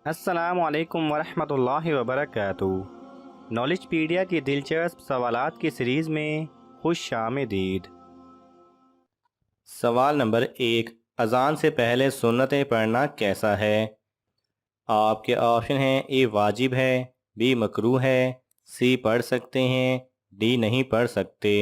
अस्सलामुअलैकुम वरहमतुल्लाहि वबरकातुहू। नॉलेजपीडिया की दिलचस्प सवालात की सीरीज़ में खुश आमदीद। सवाल नंबर 1, अज़ान से पहले सुन्नतें पढ़ना कैसा है? आपके ऑप्शन हैं: ए वाजिब है, बी मकरूह है, सी पढ़ सकते हैं, डी नहीं पढ़ सकते।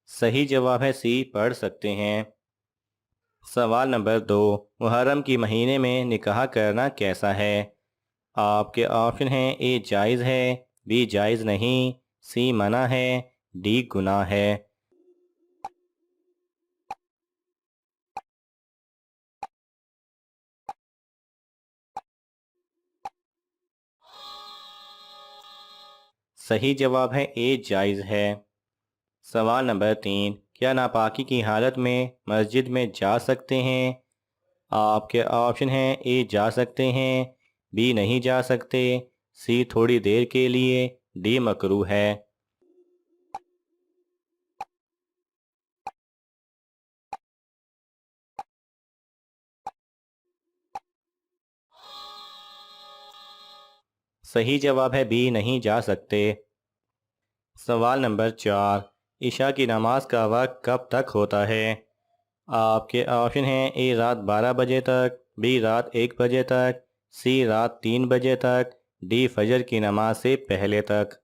सही जवाब है सी, पढ़ सकते हैं। सवाल नंबर 2, मुहर्रम की महीने में निकाह करना कैसा है? आपके ऑप्शन हैं: ए जायज़ है, बी जायज़ नहीं, सी मना है, डी गुनाह है। सही जवाब है ए जायज़ है। सवाल नंबर 3, क्या नापाकी की हालत में मस्जिद में जा सकते हैं? आपके ऑप्शन हैं: ए जा सकते हैं, बी नहीं जा सकते, सी थोड़ी देर के लिए, डी मकरूह है। सही जवाब है बी, नहीं जा सकते। सवाल नंबर 4, इशा की नमाज का वक्त कब तक होता है? आपके ऑप्शन हैं: ए रात 12 बजे तक, बी रात 1 बजे तक, सी रात 3 बजे तक, डी फजर की नमाज से पहले तक।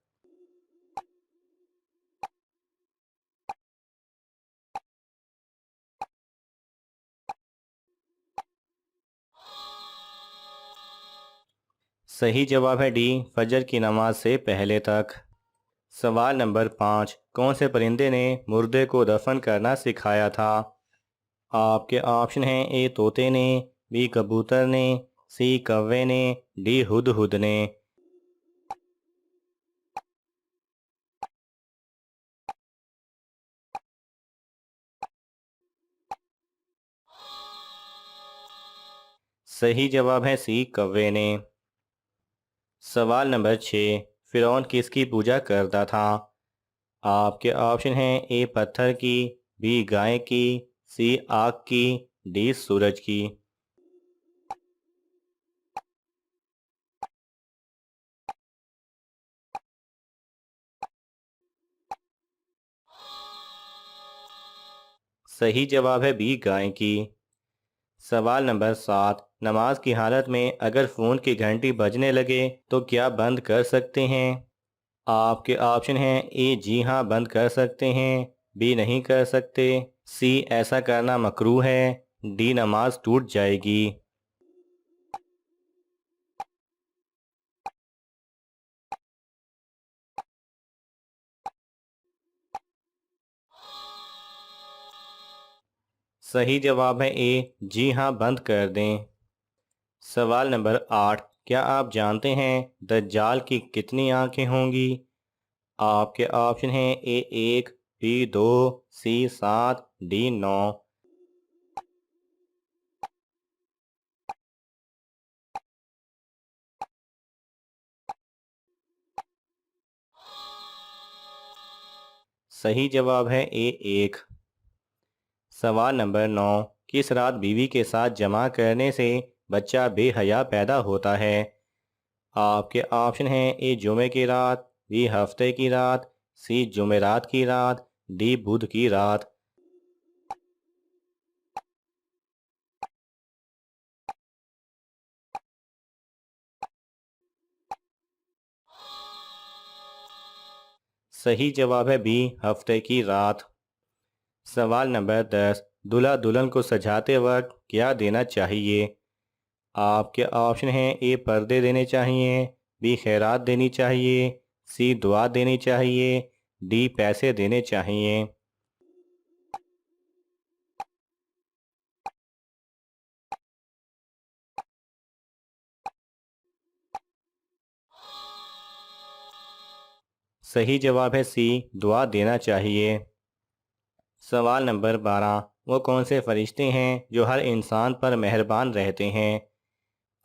सही जवाब है डी, फजर की नमाज से पहले तक। सवाल नंबर 5, कौन से परिंदे ने मुर्दे को दफन करना सिखाया था? आपके ऑप्शन हैं: ए तोते ने, बी कबूतर ने, सी कौवे ने, डी हुदहुद ने। सही जवाब है सी कौवे ने। सवाल नंबर 6, फिरौन किसकी पूजा करता था? आपके ऑप्शन हैं: ए पत्थर की, बी गाय की, सी आग की, डी सूरज की। सही जवाब है बी गाय की। सवाल नंबर 7, नमाज की हालत में अगर फ़ोन की घंटी बजने लगे तो क्या बंद कर सकते हैं? आपके ऑप्शन हैं: ए जी हाँ बंद कर सकते हैं, बी नहीं कर सकते, सी ऐसा करना मकरूह है, डी नमाज टूट जाएगी। सही जवाब है ए जी हाँ बंद कर दें। सवाल नंबर 8, क्या आप जानते हैं दज्जाल की कितनी आंखें होंगी? आपके ऑप्शन हैं: ए 1, बी 2, सी 7, डी 9। सही जवाब है ए 1। सवाल नंबर 9, किस रात बीवी के साथ जमा करने से बच्चा बेहया पैदा होता है? आपके ऑप्शन हैं: ए जुमे की रात, बी हफ्ते की रात, सी जुमेरात की रात, डी बुध की रात। सही जवाब है बी हफ्ते की रात। सवाल नंबर 10, दूल्हा दुल्हन को सजाते वक्त क्या देना चाहिए? आपके ऑप्शन हैं: ए पर्दे देने चाहिए, बी खैरात देनी चाहिए, सी दुआ देनी चाहिए, डी पैसे देने चाहिए। सही जवाब है सी, दुआ देना चाहिए। सवाल नंबर 12, वो कौन से फरिश्ते हैं जो हर इंसान पर मेहरबान रहते हैं?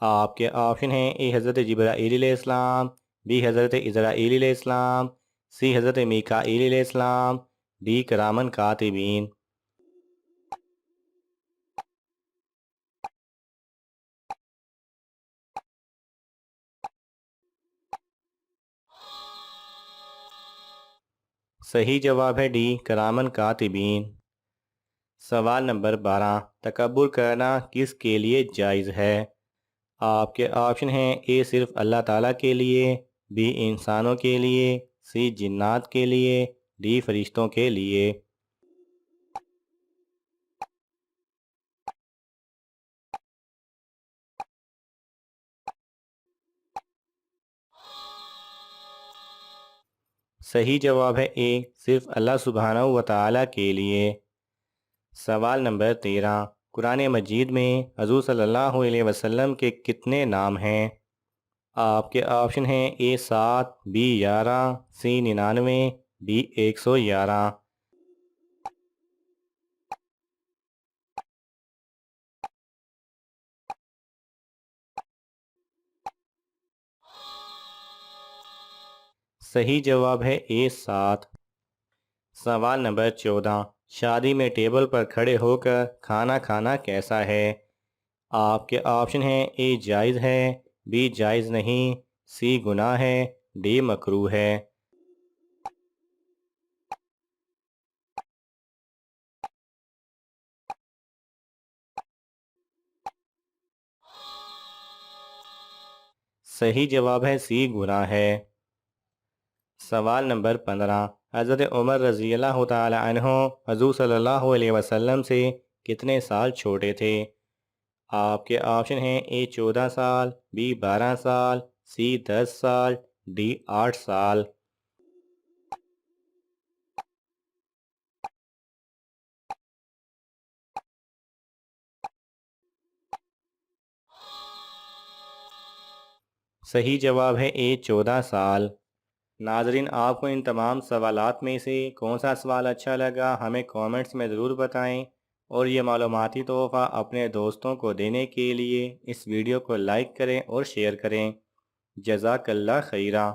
आपके ऑप्शन हैं: ए हज़रत जिब्राईल अलैहिस्सलाम, बी हज़रत इज़राईल अलैहिस्सलाम, सी हज़रत मीकाईल अलैहिस्सलाम, डी किरामन कातिबीन। सही जवाब है डी किरामन कातिबीन। सवाल नंबर 12, तकब्बुर करना किसके लिए जायज़ है? आपके ऑप्शन हैं ए सिर्फ अल्लाह ताला के लिए, बी इंसानों के लिए, सी जिन्नात के लिए, डी फरिश्तों के लिए। सही जवाब है ए सिर्फ अल्लाह सुब्हानहू व तआला के लिए। सवाल नंबर 13, कुरान मजीद में हजूर सल्लल्लाहु अलैहि वसल्लम के कितने नाम हैं? आपके ऑप्शन हैं ए 7, बी 11, सी 99, डी 111। सही जवाब है ए 7। सवाल नंबर 14, शादी में टेबल पर खड़े होकर खाना खाना कैसा है? आपके ऑप्शन हैं ए जायज़ है, बी जायज़ नहीं, सी गुनाह है, डी मकरूह है। सही जवाब है सी गुनाह है। सवाल नंबर 15, हज़रत उमर रज़ी अल्लाह तआला अन्हो हज़ूर सल्लल्लाहु अलैहि वसल्लम से कितने साल छोटे थे? आपके ऑप्शन हैं ए 14 साल, बी 12 साल, सी 10 साल, डी 8 साल। सही जवाब है ए 14 साल। नाजरीन, आपको इन तमाम सवालात में से कौन सा सवाल अच्छा लगा हमें कमेंट्स में ज़रूर बताएं, और ये मालूमाती तोहफ़ा अपने दोस्तों को देने के लिए इस वीडियो को लाइक करें और शेयर करें। जज़ाकल्लाह खैरा।